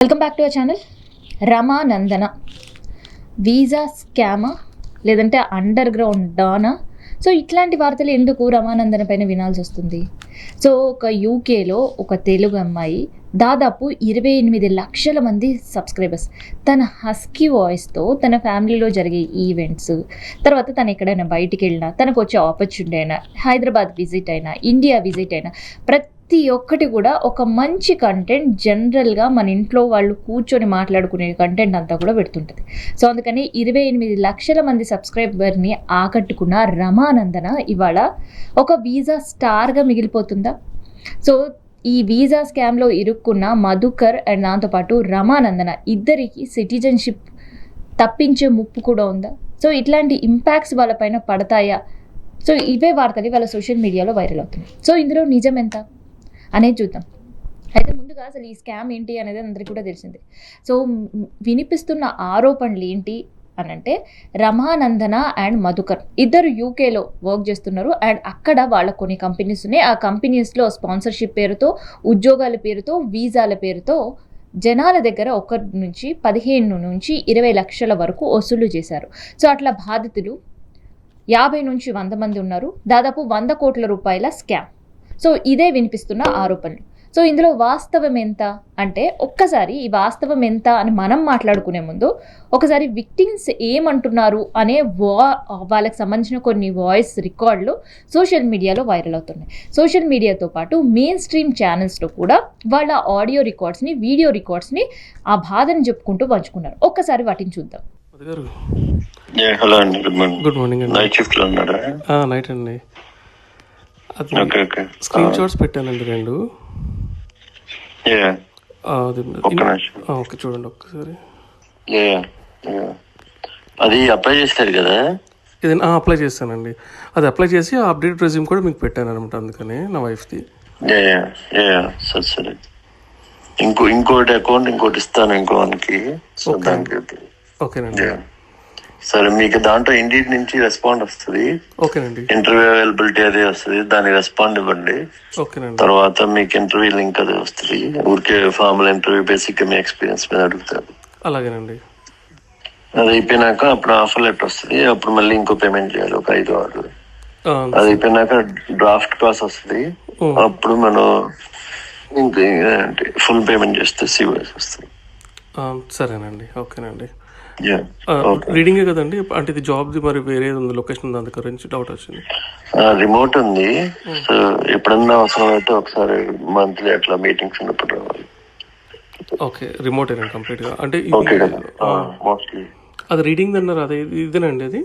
Welcome back to our channel. రమానందన visa స్కామా లేదంటే అండర్ గ్రౌండ్ డానా? సో ఇట్లాంటి వార్తలు ఎందుకు రమానందన పైన వినాల్సి వస్తుంది? సో ఒక యూకేలో ఒక తెలుగు అమ్మాయి దాదాపు 28 లక్షల మంది సబ్స్క్రైబర్స్, తన హస్కీ వాయిస్తో తన ఫ్యామిలీలో జరిగే ఈవెంట్స్, తర్వాత తను ఎక్కడైనా బయటికి వెళ్ళినా, తనకు వచ్చే ఆపర్చునిటీ అయినా, హైదరాబాద్ విజిట్ అయినా, ఇండియా విజిట్ అయినా, ప్రతి ఒక్కటి కూడా ఒక మంచి కంటెంట్, జనరల్గా మన ఇంట్లో వాళ్ళు కూర్చొని మాట్లాడుకునే కంటెంట్ అంతా కూడా పెడుతుంటుంది. సో అందుకని 28 లక్షల మంది సబ్స్క్రైబర్ని ఆకట్టుకున్న రమానందన ఇవాళ ఒక వీసా స్టార్గా మిగిలిపోతుందా? సో ఈ వీసా స్కామ్లో ఇరుక్కున్న మధుకర్ అండ్ దాంతోపాటు రమానందన ఇద్దరికి సిటిజన్షిప్ తప్పించే ముప్పు కూడా ఉందా? సో ఇట్లాంటి ఇంపాక్ట్స్ వాళ్ళపైన పడతాయా? సో ఇవే వార్తలు వాళ్ళ సోషల్ మీడియాలో వైరల్ అవుతున్నాయి. సో ఇందులో నిజం ఎంత అనేది చూద్దాం. అయితే ముందుగా అసలు ఈ స్కామ్ ఏంటి అనేది అందరికీ కూడా తెలిసిందే. సో వినిపిస్తున్న ఆరోపణలు ఏంటి అని అంటే, రమానందన అండ్ మధుకర్ ఇద్దరు యూకేలో వర్క్ చేస్తున్నారు అండ్ అక్కడ వాళ్ళ కొన్ని కంపెనీస్ ఉన్నాయి. ఆ కంపెనీస్లో స్పాన్సర్షిప్ పేరుతో, ఉద్యోగాల పేరుతో, వీసాల పేరుతో జనాల దగ్గర 1 నుంచి 15 నుంచి 20 లక్షల వరకు వసూలు చేశారు. సో అట్లా బాధితులు 50 నుంచి 100 మంది ఉన్నారు. దాదాపు 100 కోట్ల రూపాయల స్కామ్. సో ఇదే వినిపిస్తున్న ఆరోపణలు. సో ఇందులో వాస్తవం ఎంత అంటే, ఒక్కసారి ఈ వాస్తవం ఎంత అని మనం మాట్లాడుకునే ముందు ఒకసారి విక్టిమ్స్ ఏమంటున్నారు అనే వాళ్ళకి సంబంధించిన కొన్ని వాయిస్ రికార్డులు సోషల్ మీడియాలో వైరల్ అవుతున్నాయి. సోషల్ మీడియాతో పాటు మెయిన్ స్ట్రీమ్ ఛానల్స్లో కూడా వాళ్ళ ఆడియో రికార్డ్స్ని, వీడియో రికార్డ్స్ని ఆ బాధని చెప్పుకుంటూ పంచుకున్నారు. ఒక్కసారి వాటిని చూద్దాం. హలో అండి, గుడ్ మార్నింగ్ అండి. నైట్ షిఫ్ట్ లో ఉన్నారా? నైట్ అండి. అది స్క్రీన్ షాట్స్ పెట్టానండి 2. ఓకే, చూడండి ఒక్కసారి. అది అప్లై చేస్తారు కదా? ఇది అప్లై చేస్తానండి. అది అప్లై చేసి ఆ అప్డేట్ రెజ్యూమ్ కూడా మీకు పెట్టాను అనమాట, అందుకని నా వైఫ్ది. సరే, ఇంకోటి అకౌంట్ ఇంకోటి ఇస్తాను ఇంకోనికి. ఓకేనండి. సరే, మీకు దాంట్లో ఇండియా నుంచి రెస్పాండ్ వస్తుంది. ఓకేనండి. ఇంటర్వ్యూ అవైలబిలిటీ అదే వస్తుంది, దానికి రెస్పాండ్ ఇవ్వండి. ఓకేనండి. తర్వాత మీకు ఇంటర్వ్యూ లింక్ అదే వస్తుంది. ఊరికే ఫార్మల్ ఇంటర్వ్యూ, బేసిక్ మీ ఎక్స్పీరియన్స్ మీద అడుగుతారు. అలాగేనండి. అది అయిపోయినాక అప్పుడు ఆఫర్ లెటర్ వస్తుంది. అప్పుడు మళ్ళీ ఇంకో పేమెంట్ చేయాలి, ఒక 5-6. అది అయిపోయినాక డ్రాఫ్ట్ పాస్ వస్తుంది. అప్పుడు మనం ఇంకా ఫుల్ పేమెంట్ చేస్తే సిఓఎస్ వస్తుంది. సరేనండి. ఓకేనండి. రీడింగే కదండి, అంటే ఇది జాబ్ది మరి వేరే ఉంది లొకేషన్, దాని గురించి డౌట్ వచ్చింది. రిమోట్ ఉంది. సో ఎప్పుడన్నా అవసరం అయితే ఒకసారి మంత్లీ అట్లా మీటింగ్స్ ఉన్నప్పుడు రావాలి. ఓకే, రిమోట్ అయినా కంప్లీట్ గా అంటే మోస్ట్లీ. అది రీడింగ్ అన్నారు, అదే ఇదేనండి. అది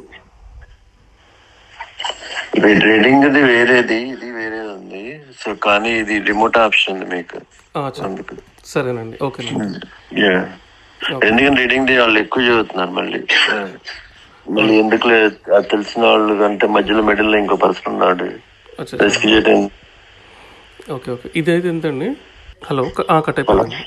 రీడింగ్ అది వేరేది, ఇది వేరేది ఉంది. సో కానీ ఇది రిమోట్ ఆప్షన్ ఉంది మీకు. సరేనండి. ఓకేనండి. ఎందుకంటే రీడింగ్ వాళ్ళు ఎక్కువ చదువుతున్నారు. మళ్ళీ ఎందుకు అది తెలిసిన వాళ్ళు అంటే మధ్యలో మిడిల్ ఇంకో పర్సన్ ఉన్నాడు. ఓకే ఓకే, ఇదైతే ఎంతండి? హలో, కట్ అయిపోయింది.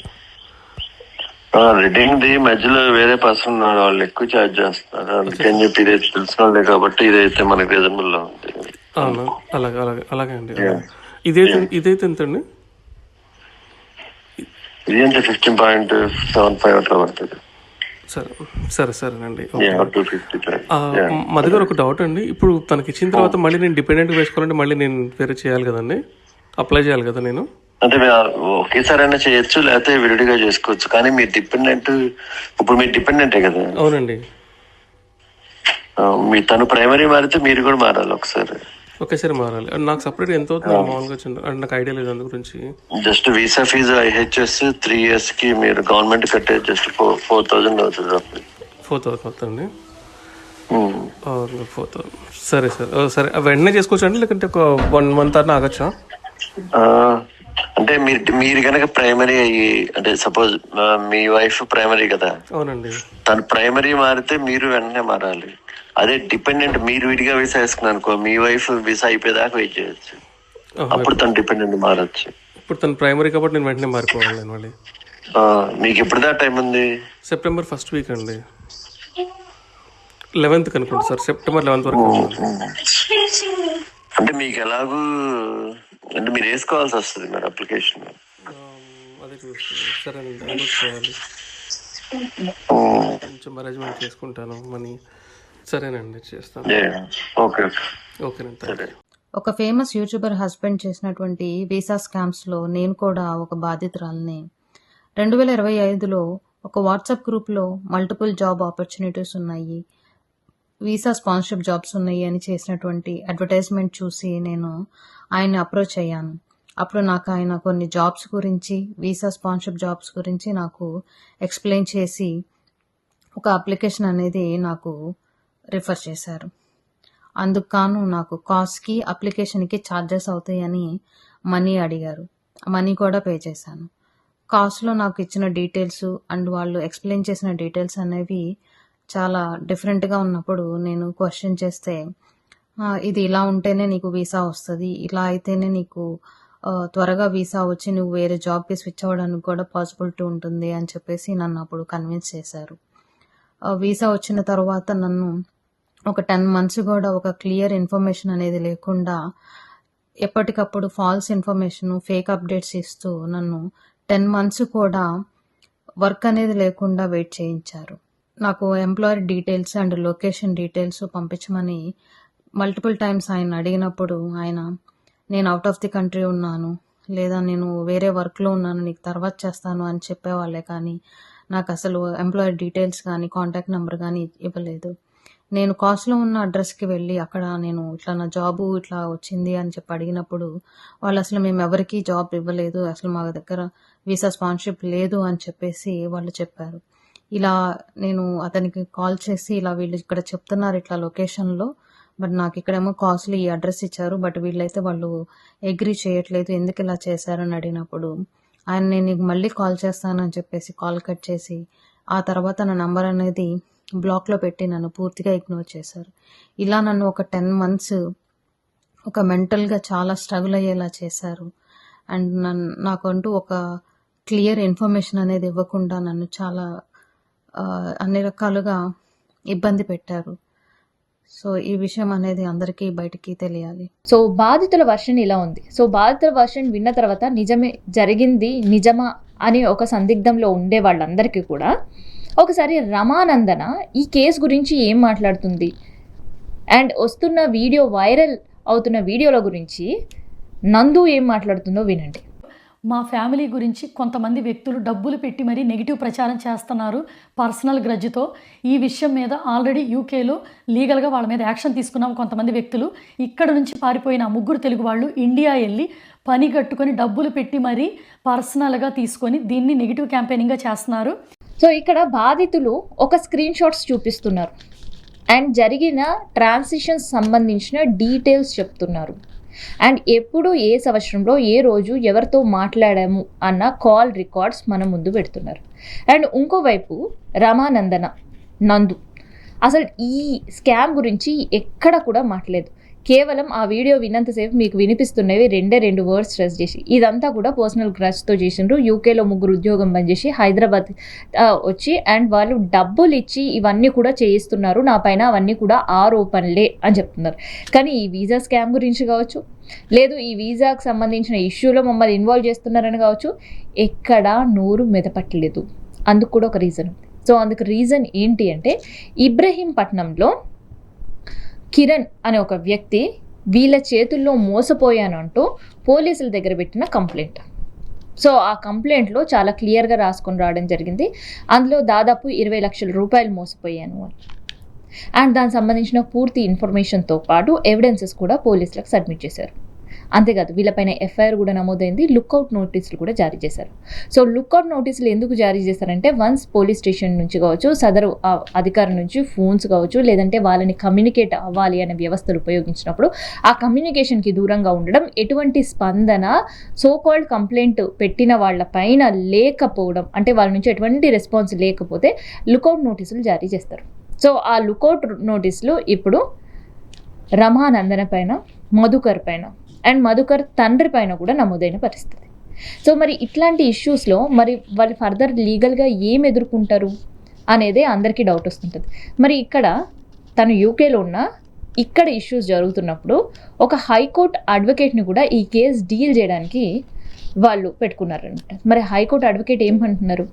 రీడింగ్ ది మధ్యలో వేరే పర్సన్ ఉన్నాడు, వాళ్ళు ఎక్కువ ఛార్జ్ చేస్తున్నారు. అందుకని చెప్పి ఇదైతే తెలిసిన వాళ్ళే కాబట్టి ఇదైతే మనకి రీజనబుల్ లో ఉంది. అలాగే అలాగే అలాగే అండి. ఇదైతే ఎంతండి? ఇది అంటే 15.75 అట్లా పడుతుంది. సరేనండి. మధుగారు, ఒక డౌట్ అండి. ఇప్పుడు తనకి ఇచ్చిన తర్వాత మళ్ళీ నేను డిపెండెంట్ వేసుకోవాలంటే మళ్ళీ నేను వేరే చేయాలి కదండి, అప్లై చేయాలి కదా నేను? అంటే ఒకేసారి అయినా చేయొచ్చు, లేకపోతే విడిగా చేసుకోవచ్చు. కానీ మీరు డిపెండెంట్, ఇప్పుడు మీరు డిపెండెంటే కదా? అవునండి. మీ తను ప్రైమరీ మారితే మీరు కూడా మారాలి ఒకసారి. ఒకేసారి మారాలి. నాకు సపరేట్ ఎంత అవుతుంది మామూలుగా? అంటే నాకు ఐడియా లేదు అందు గురించి. Just visa fee IHS 3 years కి మీరు గవర్నమెంట్ కట్టేది జస్ట్ 4,000 అవుతుంది. 4,000 అవుతుంది. 4,000. సరే, వెంటనే చేసుకోవచ్చు అండి, లేకుంటే ఒక 1 month అన్న ఆగచ్చా? అంటే మీరు కనుక ప్రైమరీ అయ్యి, అంటే సపోజ్ మీ వైఫ్ ప్రైమరీ కదా? అవునండి. తను ప్రైమరీ మారితే మీరు వెంటనే మారాలి. అదే డిపెండెంట్ మీరు విడిగా వీసా వేసుకున్నారు అనుకో, మీ వైఫ్ వీసా అయిపోయేదాకా వెయిట్ చేయొచ్చు, అప్పుడు తను డిపెండెంట్ మారచ్చు. ఇప్పుడు తను ప్రైమరీ కాబట్టి నేను వెంటనే మారిపోవాలి మళ్ళీ. మీకు ఎప్పుడు దా టైం ఉంది? సెప్టెంబర్ 1st వీక్ అండి, 11th అనుకోండి సార్, సెప్టెంబర్ 11th వరకు. అంటే మీకు ఎలాగూ అంటే మీరు వేసుకోవాల్సి వస్తుంది మరి అప్లికేషన్. అది చూస్తున్నాను. సరేనండి, అది కూడా చేయాలి. కొంచెం అరేంజ్మెంట్ చేసుకుంటాను మనీ. సరేనండి, చేస్తాను. ఓకే ఓకేనండి, థ్యాంక్ యూ. ఒక ఫేమస్ యూట్యూబర్ హస్బెండ్ చేసినటువంటి వీసా స్కామ్స్లో నేను కూడా ఒక బాధితురాలిని. 2025లో ఒక వాట్సాప్ గ్రూప్లో మల్టిపుల్ జాబ్ ఆపర్చునిటీస్ ఉన్నాయి, వీసా స్పాన్సర్షిప్ జాబ్స్ ఉన్నాయి అని చేసినటువంటి అడ్వర్టైజ్మెంట్ చూసి నేను ఆయన్ని అప్రోచ్ అయ్యాను. అప్పుడు నాకు ఆయన కొన్ని జాబ్స్ గురించి, వీసా స్పాన్సర్షిప్ జాబ్స్ గురించి నాకు ఎక్స్ప్లెయిన్ చేసి ఒక అప్లికేషన్ అనేది నాకు రిఫర్ చేశారు. అందుకు గాను నాకు కాస్ట్కి, అప్లికేషన్కి ఛార్జెస్ అవుతాయని మనీ అడిగారు. మనీ కూడా పే చేశాను. కాస్ట్లో నాకు ఇచ్చిన డీటెయిల్స్ అండ్ వాళ్ళు ఎక్స్ప్లెయిన్ చేసిన డీటెయిల్స్ అనేవి చాలా డిఫరెంట్గా ఉన్నప్పుడు నేను క్వశ్చన్ చేస్తే, ఇది ఇలా ఉంటేనే నీకు వీసా వస్తుంది, ఇలా అయితేనే నీకు త్వరగా వీసా వచ్చి నువ్వు వేరే జాబ్కి స్విచ్ అవ్వడానికి కూడా పాసిబిలిటీ ఉంటుంది అని చెప్పేసి నన్ను అప్పుడు కన్విన్స్ చేశారు. వీసా వచ్చిన తర్వాత నన్ను ఒక 10 months కూడా ఒక క్లియర్ ఇన్ఫర్మేషన్ అనేది లేకుండా ఎప్పటికప్పుడు ఫాల్స్ ఇన్ఫర్మేషన్, ఫేక్ అప్డేట్స్ ఇస్తూ నన్ను 10 months కూడా వర్క్ అనేది లేకుండా వెయిట్ చేయించారు. నాకు employer details and location details పంపించమని మల్టిపుల్ టైమ్స్ ఆయన అడిగినప్పుడు ఆయన, నేను అవుట్ ఆఫ్ ది కంట్రీ ఉన్నాను, లేదా నేను వేరే వర్క్లో ఉన్నాను, నీకు తర్వాత చేస్తాను అని చెప్పేవాళ్ళే కానీ నాకు అసలు ఎంప్లాయర్ డీటెయిల్స్ కానీ కాంటాక్ట్ నెంబర్ కానీ ఇవ్వలేదు. నేను కాస్ట్లో ఉన్న అడ్రస్కి వెళ్ళి అక్కడ నేను ఇట్లా నా జాబు ఇట్లా వచ్చింది అని చెప్పి అడిగినప్పుడు వాళ్ళు అసలు మేము ఎవరికీ జాబ్ ఇవ్వలేదు, అసలు మా దగ్గర వీసా స్పాన్సర్షిప్ లేదు అని చెప్పేసి వాళ్ళు చెప్పారు. ఇలా నేను అతనికి కాల్ చేసి, ఇలా వీళ్ళు ఇక్కడ చెప్తున్నారు ఇట్లా లొకేషన్లో, బట్ నాకు ఇక్కడేమో కాస్ట్లో ఈ అడ్రస్ ఇచ్చారు, బట్ వీళ్ళైతే వాళ్ళు అగ్రీ చేయట్లేదు, ఎందుకు ఇలా చేశారని అడిగినప్పుడు ఆయన, నేను నీకు మళ్ళీ కాల్ చేస్తానని చెప్పేసి కాల్ కట్ చేసి ఆ తర్వాత నా నంబర్ అనేది బ్లాక్లో పెట్టి నన్ను పూర్తిగా ఇగ్నోర్ చేశారు. ఇలా నన్ను ఒక 10 months ఒక మెంటల్గా చాలా స్ట్రగుల్ అయ్యేలా చేశారు. అండ్ నాకంటూ ఒక క్లియర్ ఇన్ఫర్మేషన్ అనేది ఇవ్వకుండా నన్ను చాలా అన్ని రకాలుగా ఇబ్బంది పెట్టారు. సో ఈ విషయం అనేది అందరికీ బయటికి తెలియాలి. సో బాధితుల వర్షన్ ఇలా ఉంది. సో బాధితుల వర్షన్ విన్న తర్వాత నిజమే జరిగింది, నిజమా అని ఒక సందిగ్ధంలో ఉండే వాళ్ళందరికీ కూడా ఒకసారి రమానందన ఈ కేసు గురించి ఏం మాట్లాడుతుంది అండ్ వస్తున్న వీడియో, వైరల్ అవుతున్న వీడియోల గురించి నందు ఏం మాట్లాడుతుందో వినండి. మా ఫ్యామిలీ గురించి కొంతమంది వ్యక్తులు డబ్బులు పెట్టి మరీ నెగిటివ్ ప్రచారం చేస్తున్నారు పర్సనల్ గ్రడ్జ్తో. ఈ విషయం మీద ఆల్రెడీ యూకేలో లీగల్గా వాళ్ళ మీద యాక్షన్ తీసుకున్నాం. కొంతమంది వ్యక్తులు ఇక్కడ నుంచి పారిపోయిన 3 తెలుగు వాళ్ళు ఇండియా వెళ్ళి పని కట్టుకొని డబ్బులు పెట్టి మరీ పర్సనల్గా తీసుకొని దీన్ని నెగిటివ్ క్యాంపెయినింగ్గా చేస్తున్నారు. సో ఇక్కడ బాధితులు ఒక స్క్రీన్ షాట్స్ చూపిస్తున్నారు అండ్ జరిగిన ట్రాన్సిషన్స్ సంబంధించిన డీటెయిల్స్ చెప్తున్నారు అండ్ ఎప్పుడు, ఏ సంవత్సరంలో, ఏ రోజు ఎవరితో మాట్లాడాము అన్న కాల్ రికార్డ్స్ మన ముందు పెడుతున్నారు. అండ్ ఇంకోవైపు రమానందన, నందు అసలు ఈ స్కామ్ గురించి ఎక్కడ కూడా మాట్లాడలేదు. కేవలం ఆ వీడియో విన్నంతసేపు మీకు వినిపిస్తున్నవి 2 వర్డ్స్ స్ట్రెస్ చేసి, ఇదంతా కూడా పర్సనల్ గ్రడ్జ్తో చేసిండ్రు. యూకేలో 3 ఉద్యోగం బంద్ చేసి హైదరాబాద్ వచ్చి అండ్ వాళ్ళు డబ్బులు ఇచ్చి ఇవన్నీ కూడా చేయిస్తున్నారు, నా పైన అవన్నీ కూడా ఆరోపణలే అని చెప్తున్నారు. కానీ ఈ వీసా స్కామ్ గురించి కావచ్చు, లేదు ఈ వీసాకు సంబంధించిన ఇష్యూలో మమ్మల్ని ఇన్వాల్వ్ చేస్తున్నారని కావచ్చు, ఎక్కడా నోరు మెదపట్టలేదు. అందుకు కూడా ఒక రీజన్ ఉంది. సో అందుకు రీజన్ ఏంటి అంటే, ఇబ్రహీంపట్నంలో కిరణ్ అనే ఒక వ్యక్తి వీళ్ళ చేతుల్లో మోసపోయాను అంటూ పోలీసుల దగ్గర పెట్టిన కంప్లైంట్. సో ఆ కంప్లైంట్లో చాలా క్లియర్గా రాసుకొని రావడం జరిగింది. అందులో దాదాపు 20 లక్షల రూపాయలు మోసపోయాను అని అండ్ దానికి సంబంధించిన పూర్తి ఇన్ఫర్మేషన్తో పాటు ఎవిడెన్సెస్ కూడా పోలీసులకు సబ్మిట్ చేశారు. అంతేకాదు వీళ్ళపైన ఎఫ్ఐఆర్ కూడా నమోదైంది, లుక్అవుట్ నోటీసులు కూడా జారీ చేశారు. సో లుక్అవుట్ నోటీసులు ఎందుకు జారీ చేశారంటే, వన్స్ పోలీస్ స్టేషన్ నుంచి కావచ్చు, సదరు అధికారి నుంచి ఫోన్స్ కావచ్చు, లేదంటే వాళ్ళని కమ్యూనికేట్ అవ్వాలి అనే వ్యవస్థలు ఉపయోగించినప్పుడు ఆ కమ్యూనికేషన్కి దూరంగా ఉండడం, ఎటువంటి స్పందన సో కాల్డ్ కంప్లైంట్ పెట్టిన వాళ్ళ పైన లేకపోవడం, అంటే వాళ్ళ నుంచి ఎటువంటి రెస్పాన్స్ లేకపోతే లుక్అవుట్ నోటీసులు జారీ చేస్తారు. సో ఆ లుక్అవుట్ నోటీసులు ఇప్పుడు రమానందన పైన, మధుకర్ పైన అండ్ మధుకర్ తండ్రి పైన కూడా నమోదైన పరిస్థితి. సో మరి ఇట్లాంటి ఇష్యూస్లో మరి వాళ్ళు ఫర్దర్ లీగల్గా ఏం ఎదుర్కొంటారు అనేదే అందరికీ డౌట్ వస్తుంటుంది. మరి ఇక్కడ తను యూకేలో ఉన్న ఇక్కడ ఇష్యూస్ జరుగుతున్నప్పుడు ఒక హైకోర్టు అడ్వకేట్ని కూడా ఈ కేసు డీల్ చేయడానికి వాళ్ళు పెట్టుకున్నారనమాట. మరి హైకోర్టు అడ్వకేట్ ఏమంటున్నారు?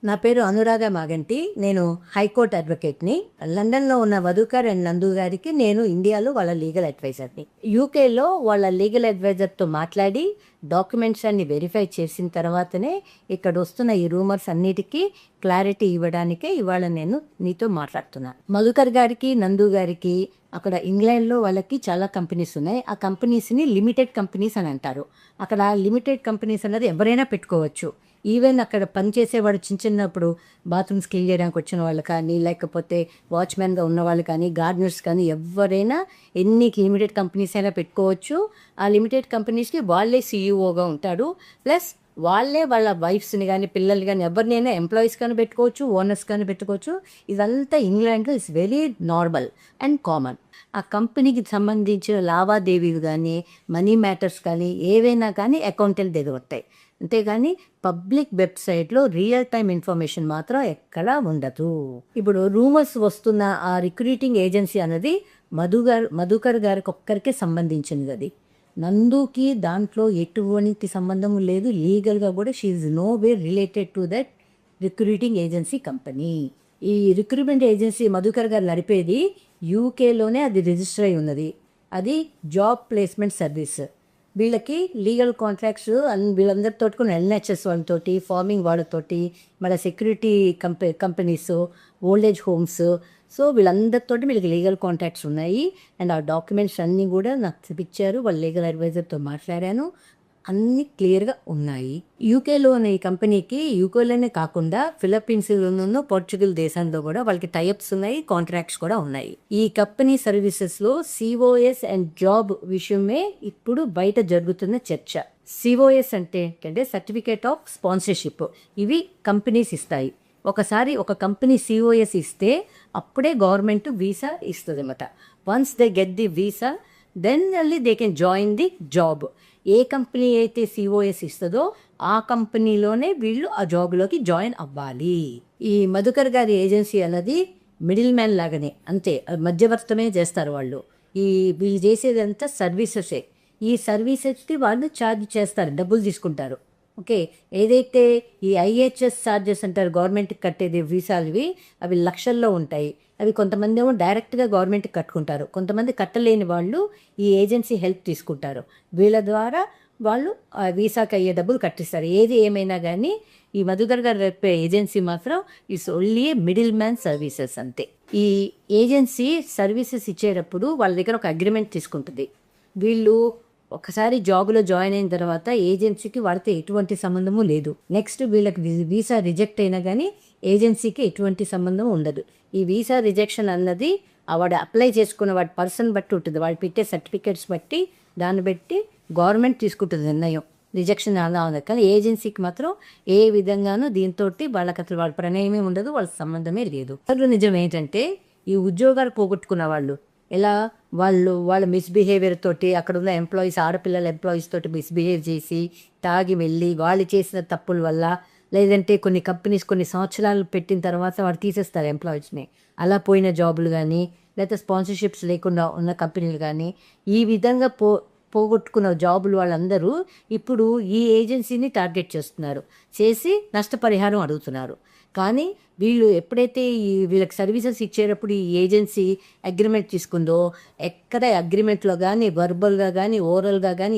నా పేరు అనురాధ మాగంటి. నేను హైకోర్టు అడ్వకేట్ని. లండన్లో ఉన్న మధుకర్ అండ్ నందు గారికి నేను ఇండియాలో వాళ్ళ లీగల్ అడ్వైజర్ని. యూకేలో వాళ్ళ లీగల్ అడ్వైజర్తో మాట్లాడి డాక్యుమెంట్స్ అన్ని వెరిఫై చేసిన తర్వాతనే ఇక్కడ వస్తున్న ఈ రూమర్స్ అన్నిటికీ క్లారిటీ ఇవ్వడానికే ఇవాళ నేను నీతో మాట్లాడుతున్నాను. మధుకర్ గారికి, నందు గారికి అక్కడ ఇంగ్లాండ్లో వాళ్ళకి చాలా కంపెనీస్ ఉన్నాయి. ఆ కంపెనీస్ని లిమిటెడ్ కంపెనీస్ అని అంటారు. అక్కడ లిమిటెడ్ కంపెనీస్ అన్నది ఎవరైనా పెట్టుకోవచ్చు. ఈవెన్ అక్కడ పనిచేసేవాడు చిన్నప్పుడు బాత్రూమ్స్ క్లీన్ చేయడానికి వచ్చిన వాళ్ళు కానీ, లేకపోతే వాచ్మెన్గా ఉన్నవాళ్ళు కానీ, గార్డెనర్స్ కానీ, ఎవరైనా ఎన్ని లిమిటెడ్ కంపెనీస్ అయినా పెట్టుకోవచ్చు. ఆ లిమిటెడ్ కంపెనీస్కి వాళ్ళే సీఈఓగా ఉంటాడు. ప్లస్ వాళ్ళే వాళ్ళ వైఫ్స్ని కానీ, పిల్లలు కానీ, ఎవరినైనా ఎంప్లాయీస్ కానీ పెట్టుకోవచ్చు, ఓనర్స్ కానీ పెట్టుకోవచ్చు. ఇదంతా ఇంగ్లాండ్లో it's very normal and common. ఆ కంపెనీకి సంబంధించిన లావాదేవీలు కానీ, మనీ మ్యాటర్స్ కానీ, ఏవైనా కానీ అకౌంటెంట్ దగ్గర ఉంటాయి. అంతేగాని పబ్లిక్ వెబ్సైట్లో రియల్ టైం ఇన్ఫర్మేషన్ మాత్రం ఎక్కడా ఉండదు. ఇప్పుడు రూమర్స్ వస్తున్న ఆ రిక్రూటింగ్ ఏజెన్సీ అన్నది మధుకర్ గారికి ఒక్కరికే సంబంధించినది. అది నందుకి దాంట్లో ఎటువంటి సంబంధం లేదు. లీగల్గా కూడా she is no way related to that recruiting agency company. ఈ రిక్రూట్మెంట్ ఏజెన్సీ మధుకర్ గారు నడిపేది యూకేలోనే అది రిజిస్టర్ అయి ఉన్నది. అది జాబ్ ప్లేస్మెంట్ సర్వీస్. వీళ్ళకి లీగల్ కాంట్రాక్ట్స్ వీళ్ళందరితో కూడా ఎన్హెచ్ఎస్ వాళ్ళతోటి, ఫార్మింగ్ వాళ్ళతోటి, మన security companies, old age homes, so వీళ్ళందరితో వీళ్ళకి లీగల్ కాంట్రాక్ట్స్ ఉన్నాయి. అండ్ ఆ డాక్యుమెంట్స్ అన్నీ కూడా నాకు చూపించారు. వాళ్ళ లీగల్ అడ్వైజర్తో మాట్లాడాను. అన్నీ క్లియర్గా ఉన్నాయి. యూకేలో ఉన్న ఈ కంపెనీకి యూకేలోనే కాకుండా ఫిలిప్పీన్స్లోనూ, పోర్చుగల్ దేశంలో కూడా వాళ్ళకి టైఅప్స్ ఉన్నాయి, కాంట్రాక్ట్స్ కూడా ఉన్నాయి. ఈ కంపెనీ సర్వీసెస్లో సిఓఎస్ అండ్ జాబ్ విషయమే ఇప్పుడు బయట జరుగుతున్న చర్చ. సిఓఎస్ అంటే ఏంటంటే సర్టిఫికేట్ ఆఫ్ స్పాన్సర్షిప్. ఇవి కంపెనీస్ ఇస్తాయి. ఒకసారి ఒక కంపెనీ సిఓఎస్ ఇస్తే అప్పుడే గవర్నమెంట్ వీసా ఇస్తుంది అన్నమాట. Once they get the visa then only they can join the job. ఏ కంపెనీ అయితే సిఓఎస్ ఇస్తుందో ఆ కంపెనీలోనే వీళ్ళు ఆ జాబ్లోకి జాయిన్ అవ్వాలి. ఈ మధుకర్ గారి ఏజెన్సీ అన్నది మిడిల్ మ్యాన్ లాగానే, అంతే, మధ్యవర్తమే చేస్తారు వాళ్ళు. వీళ్ళు చేసేదంతా సర్వీసెసే. ఈ సర్వీసెస్కి వాళ్ళు ఛార్జ్ చేస్తారు, డబ్బులు తీసుకుంటారు. ఓకే, ఏదైతే ఈ ఐహెచ్ఎస్ ఛార్జెస్ అంటారు గవర్నమెంట్కి కట్టేది వీసాలువి, అవి లక్షల్లో ఉంటాయి. అవి కొంతమంది ఏమో డైరెక్ట్గా గవర్నమెంట్కి కట్టుకుంటారు, కొంతమంది కట్టలేని వాళ్ళు ఈ ఏజెన్సీ హెల్ప్ తీసుకుంటారు. వీళ్ళ ద్వారా వాళ్ళు ఆ వీసాకి అయ్యే డబ్బులు కట్టిస్తారు. ఏది ఏమైనా కానీ ఈ మధుకర్ గారు రేపే ఏజెన్సీ మాత్రం it's only middle man services, అంతే. ఈ ఏజెన్సీ సర్వీసెస్ ఇచ్చేటప్పుడు వాళ్ళ దగ్గర ఒక అగ్రిమెంట్ తీసుకుంటుంది. వీళ్ళు ఒకసారి జాబ్లో జాయిన్ అయిన తర్వాత ఏజెన్సీకి వాడితే ఎటువంటి సంబంధము లేదు. నెక్స్ట్ వీళ్ళకి వీసా రిజెక్ట్ అయినా కానీ ఏజెన్సీకి ఎటువంటి సంబంధం ఉండదు. ఈ వీసా రిజెక్షన్ అన్నది వాడు అప్లై చేసుకున్న వాడి పర్సన్ బట్టి ఉంటుంది, వాడు పెట్టే సర్టిఫికేట్స్ బట్టి, దాన్ని బట్టి గవర్నమెంట్ తీసుకుంటుంది నిర్ణయం. రిజెక్షన్ అలా ఉంది. కానీ ఏజెన్సీకి మాత్రం ఏ విధంగానూ దీంతో వాళ్ళకి అసలు వాళ్ళ ప్రణయమే ఉండదు, వాళ్ళ సంబంధమే లేదు. అసలు నిజం ఏంటంటే ఈ ఉద్యోగాలు పోగొట్టుకున్న వాళ్ళు ఎలా వాళ్ళ మిస్బిహేవియర్ తోటి, అక్కడ ఉన్న ఎంప్లాయీస్, ఆడపిల్లల ఎంప్లాయీస్ తోటి మిస్బిహేవ్ చేసి, తాగి వెళ్ళి, వాళ్ళు చేసిన తప్పుల వల్ల, లేదంటే కొన్ని కంపెనీస్ కొన్ని సంవత్సరాలు పెట్టిన తర్వాత వాడు తీసేస్తారు ఎంప్లాయీస్ని. అలా పోయిన జాబులు కానీ, లేకపోతే స్పాన్సర్షిప్స్ లేకుండా ఉన్న కంపెనీలు కానీ, ఈ విధంగా పోగొట్టుకున్న జాబులు వాళ్ళందరూ ఇప్పుడు ఈ ఏజెన్సీని టార్గెట్ చేసి నష్టపరిహారం అడుగుతున్నారు. కానీ వీళ్ళు ఎప్పుడైతే వీళ్ళకి సర్వీసెస్ ఇచ్చేటప్పుడు ఈ ఏజెన్సీ అగ్రిమెంట్ తీసుకుందో, ఎక్కడ అగ్రిమెంట్లో కానీ, వర్బల్గా కానీ, ఓరల్గా కానీ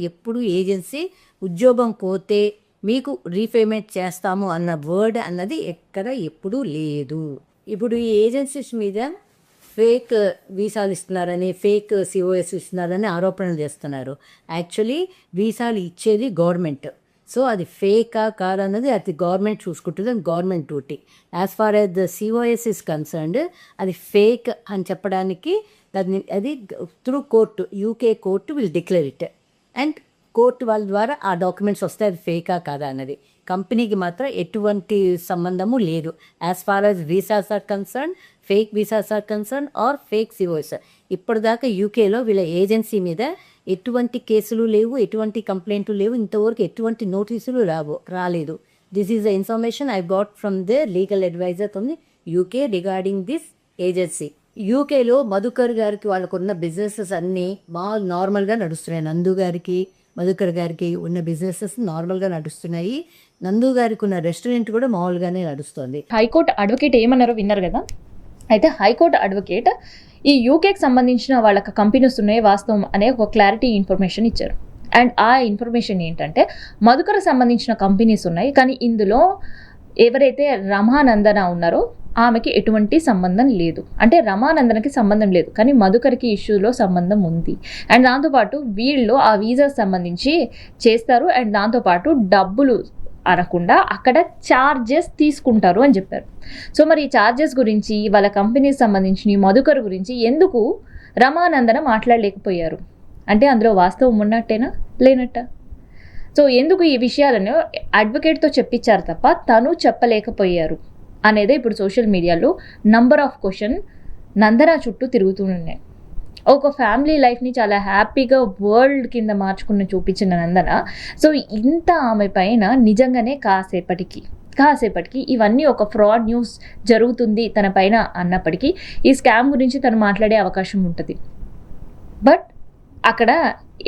ఎప్పుడు ఏజెన్సీ ఉద్యోగం పోతే మీకు రీపేమెంట్ చేస్తాము అన్న వర్డ్ అన్నది ఎప్పుడూ లేదు. ఇప్పుడు ఈ ఏజెన్సీస్ మీద ఫేక్ వీసాలు ఇస్తున్నారని, ఫేక్ సిఓఎస్ ఇస్తున్నారని ఆరోపణలు చేస్తున్నారు. యాక్చువల్లీ వీసాలు ఇచ్చేది గవర్నమెంట్. సో అది ఫేకా కాదన్నది అది గవర్నమెంట్ చూసుకుంటుంది, అది government duty. As far as the COS is concerned, అది ఫేక్ అని చెప్పడానికి అది through court, UK court will declare it. And court వాళ్ళ ద్వారా ఆ డాక్యుమెంట్స్ వస్తే అది ఫేకా కాదా అన్నది. కంపెనీకి మాత్రం ఎటువంటి సంబంధము లేదు. As far as visas are concern, fake visas are concern or fake COS. ఇప్పటిదాకా యూకేలో వీళ్ళ ఏజెన్సీ మీద ఎటువంటి కేసులు లేవు, ఎటువంటి కంప్లైంట్లు లేవు, ఇంతవరకు ఎటువంటి నోటీసులు రాలేదు. This is the information I got from the legal advisor from the UK regarding this agency. యూకేలో మధుకర్ గారికి వాళ్ళకున్న బిజినెసెస్ అన్నీ నార్మల్గా నడుస్తున్నాయి. నందు గారికి, మధుకర్ గారికి ఉన్న బిజినెసెస్ నార్మల్గా నడుస్తున్నాయి. నందు గారికి ఉన్న రెస్టారెంట్ కూడా మామూలుగానే నడుస్తుంది. హైకోర్టు అడ్వకేట్ ఏమన్నారో విన్నారు కదా. అయితే హైకోర్టు అడ్వకేట్ ఈ యూకేకి సంబంధించిన వాళ్ళకి కంపెనీస్ ఉన్నాయి వాస్తవం అనే ఒక క్లారిటీ ఇన్ఫర్మేషన్ ఇచ్చారు. అండ్ ఆ ఇన్ఫర్మేషన్ ఏంటంటే మధుకర్కి సంబంధించిన కంపెనీస్ ఉన్నాయి, కానీ ఇందులో ఎవరైతే రమానందన ఉన్నారో ఆమెకి ఎటువంటి సంబంధం లేదు. అంటే రమానందనకి సంబంధం లేదు, కానీ మధుకర్కి ఇష్యూలో సంబంధం ఉంది. అండ్ దాంతోపాటు వీళ్ళు ఆ వీసాకి సంబంధించి చేస్తారు. అండ్ దాంతోపాటు డబ్బులు అనకుండా అక్కడ ఛార్జెస్ తీసుకుంటారు అని చెప్పారు. సో మరి ఈ ఛార్జెస్ గురించి వాళ్ళ కంపెనీకి సంబంధించి మధుకర్ గురించి ఎందుకు రమానందన మాట్లాడలేకపోయారు? అంటే అందులో వాస్తవం ఉన్నట్టేనా లేనట్ట? సో ఎందుకు ఈ విషయాలను అడ్వకేట్తో చెప్పించారు తప్ప తను చెప్పలేకపోయారు అనేదే ఇప్పుడు సోషల్ మీడియాలో నంబర్ ఆఫ్ క్వశ్చన్ నందన చుట్టూ తిరుగుతూ ఉన్నాయి. ఒక ఫ్యామిలీ లైఫ్ని చాలా హ్యాపీగా వరల్డ్ కింద మార్చుకుని చూపించిన నందన సో ఇంత ఆమె పైన నిజంగానే కాసేపటికి ఇవన్నీ ఒక ఫ్రాడ్ న్యూస్ జరుగుతుంది తన పైన అన్నప్పటికీ ఈ స్కామ్ గురించి తను మాట్లాడే అవకాశం ఉంటుంది. బట్ అక్కడ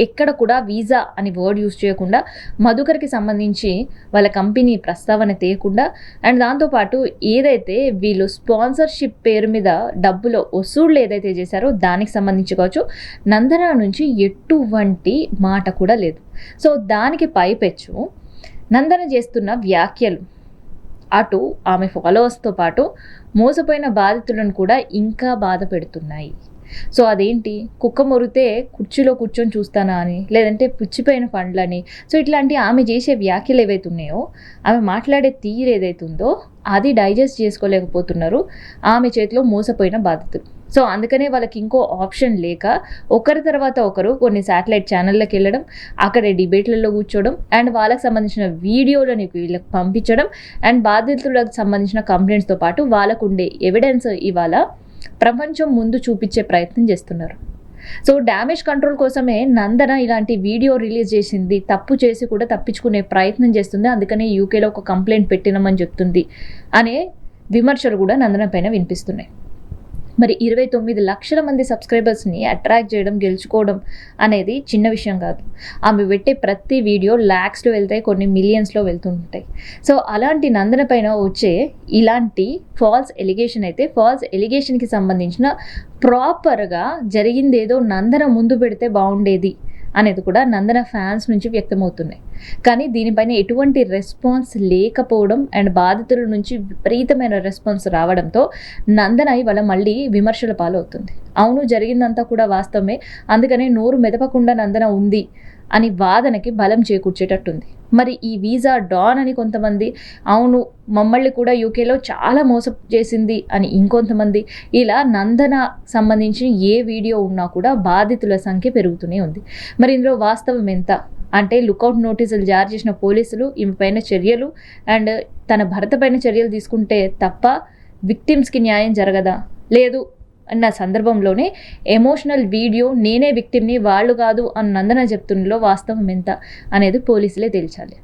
ఎక్కడ కూడా వీసా అని వర్డ్ యూజ్ చేయకుండా మధుకర్కి సంబంధించి వాళ్ళ కంపెనీ ప్రస్తావన తీయకుండా అండ్ దాంతోపాటు ఏదైతే వీళ్ళు స్పాన్సర్షిప్ పేరు మీద డబ్బులో వసూళ్ళు ఏదైతే చేశారో దానికి సంబంధించి కావచ్చు నందన నుంచి ఎటువంటి మాట కూడా లేదు. సో దానికి పైపెచ్చు నందన చేస్తున్న వ్యాఖ్యలు అటు ఆమె ఫాలోవర్స్తో పాటు మోసపోయిన బాధితులను కూడా ఇంకా బాధ పెడుతున్నాయి. సో అదేంటి, కుక్క మొరితే కుర్చీలో కూర్చొని చూస్తానా అని, లేదంటే పుచ్చిపోయిన పండ్లని, సో ఇట్లాంటి ఆమె చేసే వ్యాఖ్యలు ఏవైతే ఉన్నాయో ఆమె మాట్లాడే తీరు ఏదైతే ఉందో అది డైజెస్ట్ చేసుకోలేకపోతున్నారు ఆమె చేతిలో మోసపోయిన బాధితులు. సో అందుకనే వాళ్ళకి ఇంకో ఆప్షన్ లేక ఒకరి తర్వాత ఒకరు కొన్ని శాటిలైట్ ఛానళ్ళకి వెళ్ళడం, అక్కడే డిబేట్లలో కూర్చోవడం అండ్ వాళ్ళకి సంబంధించిన వీడియోలని వీళ్ళకి పంపించడం అండ్ బాధితులకు సంబంధించిన కంప్లైంట్స్తో పాటు వాళ్ళకు ఉండే ఎవిడెన్స్ ఇవాళ ప్రపంచం ముందు చూపించే ప్రయత్నం చేస్తున్నారు. సో డ్యామేజ్ కంట్రోల్ కోసమే నందన ఇలాంటి వీడియో రిలీజ్ చేసింది, తప్పు చేసి కూడా తప్పించుకునే ప్రయత్నం చేస్తుంది, అందుకనే యూకేలో ఒక కంప్లైంట్ పెట్టినామని చెప్తుంది అనే విమర్శలు కూడా నందన పైన వినిపిస్తున్నాయి. మరి 29 లక్షల మంది సబ్స్క్రైబర్స్ని అట్రాక్ట్ చేయడం, గెలుచుకోవడం అనేది చిన్న విషయం కాదు. ఆమె పెట్టే ప్రతి వీడియో ల్యాక్స్లో వెళ్తాయి, కొన్ని మిలియన్స్లో వెళ్తుంటాయి. సో అలాంటి నందన పైన వచ్చే ఇలాంటి ఫాల్స్ ఎలిగేషన్కి సంబంధించిన ప్రాపర్గా జరిగిందేదో నందన ముందు పెడితే బాగుండేది అనేది కూడా నందన ఫ్యాన్స్ నుంచి వ్యక్తమవుతున్నాయి. కానీ దీనిపైన ఎటువంటి రెస్పాన్స్ లేకపోవడం అండ్ బాధితుల నుంచి విపరీతమైన రెస్పాన్స్ రావడంతో నందన ఇవాళ మళ్ళీ విమర్శల పాలవుతుంది. అవును జరిగిందంతా కూడా వాస్తవమే, అందుకనే నోరు మెదపకుండా నందన ఉంది అని వాదనకి బలం చేకూర్చేటట్టుంది. మరి ఈ వీసా డాన్ అని కొంతమంది, అవును మమ్మల్ని కూడా యూకేలో చాలా మోసం చేసింది అని ఇంకొంతమంది, ఇలా నందన సంబంధించిన ఏ వీడియో ఉన్నా కూడా బాధితుల సంఖ్య పెరుగుతూనే ఉంది. మరి ఇందులో వాస్తవం ఎంత అంటే లుకౌట్ నోటీసులు జారీ చేసిన పోలీసులు ఈమె పైన చర్యలు అండ్ తన భర్త పైన చర్యలు తీసుకుంటే తప్ప విక్టిమ్స్కి న్యాయం జరగదా? లేదు అన్న సందర్భంలోనే ఎమోషనల్ వీడియో నేనే విక్టిమ్ని వాళ్ళు కాదు అని నందన చెప్తున్నలో వాస్తవం ఎంత అనేది పోలీసులే తేల్చాలి.